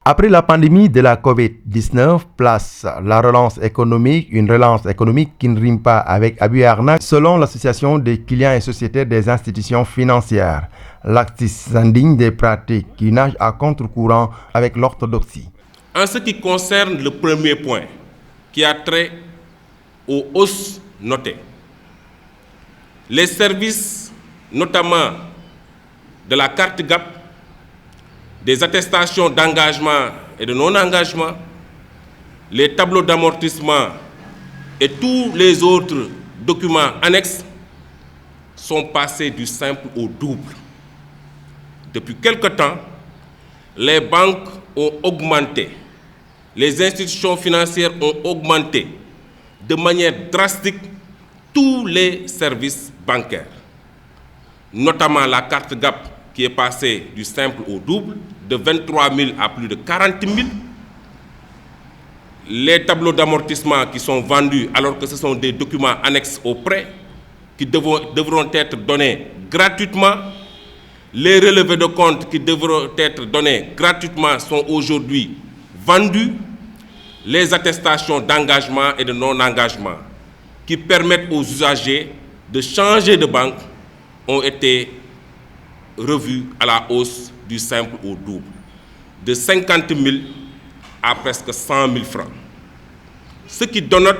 Après la pandémie de la COVID-19, place la relance économique, une relance économique qui ne rime pas avec abus et arnaque, selon l'Association des clients et sociétaires des institutions financières. L'acte s'indigne des pratiques qui nagent à contre-courant avec l'orthodoxie. En ce qui concerne le premier point, qui a trait aux hausses notées, les services, notamment de la carte GAP, des attestations d'engagement et de non-engagement, les tableaux d'amortissement et tous les autres documents annexes sont passés du simple au double. Depuis quelque temps, les banques ont augmenté, les institutions financières ont augmenté de manière drastique tous les services bancaires, notamment la carte GAP qui est passée du simple au double, de 23 000 à plus de 40 000. Les tableaux d'amortissement qui sont vendus alors que ce sont des documents annexes au prêt qui devront être donnés gratuitement. Les relevés de compte qui devront être donnés gratuitement sont aujourd'hui vendus. Les attestations d'engagement et de non-engagement qui permettent aux usagers de changer de banque ont été revus à la hausse du simple au double, de 50 000 à presque 100 000 francs, ce qui dénote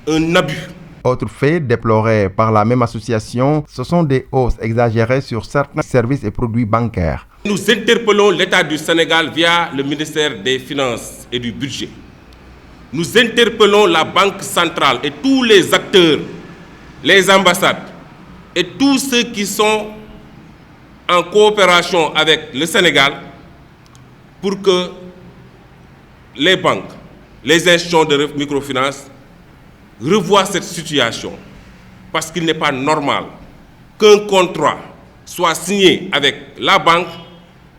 un abus. Autre fait déploré par la même association, ce sont des hausses exagérées sur certains services et produits bancaires. Nous interpellons l'État du Sénégal via le ministère des Finances et du Budget. Nous interpellons la Banque centrale et tous les acteurs, les ambassades et tous ceux qui sont en coopération avec le Sénégal pour que les banques, les institutions de microfinance revoient cette situation. Parce qu'il n'est pas normal qu'un contrat soit signé avec la banque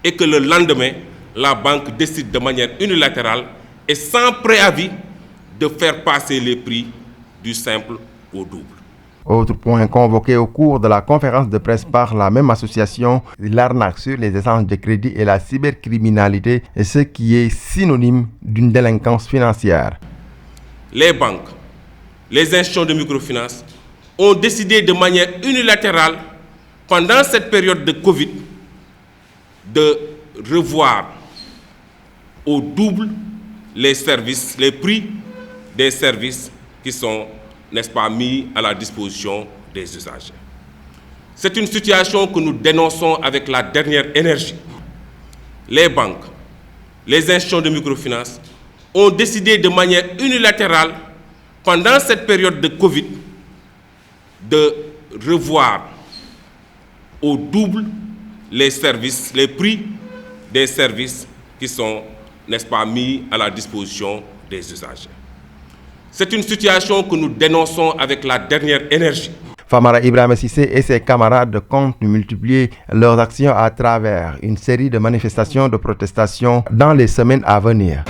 et que le lendemain, la banque décide de manière unilatérale et sans préavis de faire passer les prix du simple au double. Autre point convoqué au cours de la conférence de presse par la même association, l'arnaque sur les échanges de crédit et la cybercriminalité, ce qui est synonyme d'une délinquance financière. Les banques, les institutions de microfinance ont décidé de manière unilatérale, pendant cette période de Covid, de revoir au double les services, les prix des services qui sont, n'est-ce pas, mis à la disposition des usagers. C'est une situation que nous dénonçons avec la dernière énergie. Les banques, les institutions de microfinance ont décidé de manière unilatérale, pendant cette période de Covid, de revoir au double les services, les prix des services qui sont, n'est-ce pas, mis à la disposition des usagers. C'est une situation que nous dénonçons avec la dernière énergie. Famara Ibrahima Cissé et ses camarades comptent multiplier leurs actions à travers une série de manifestations de protestation dans les semaines à venir.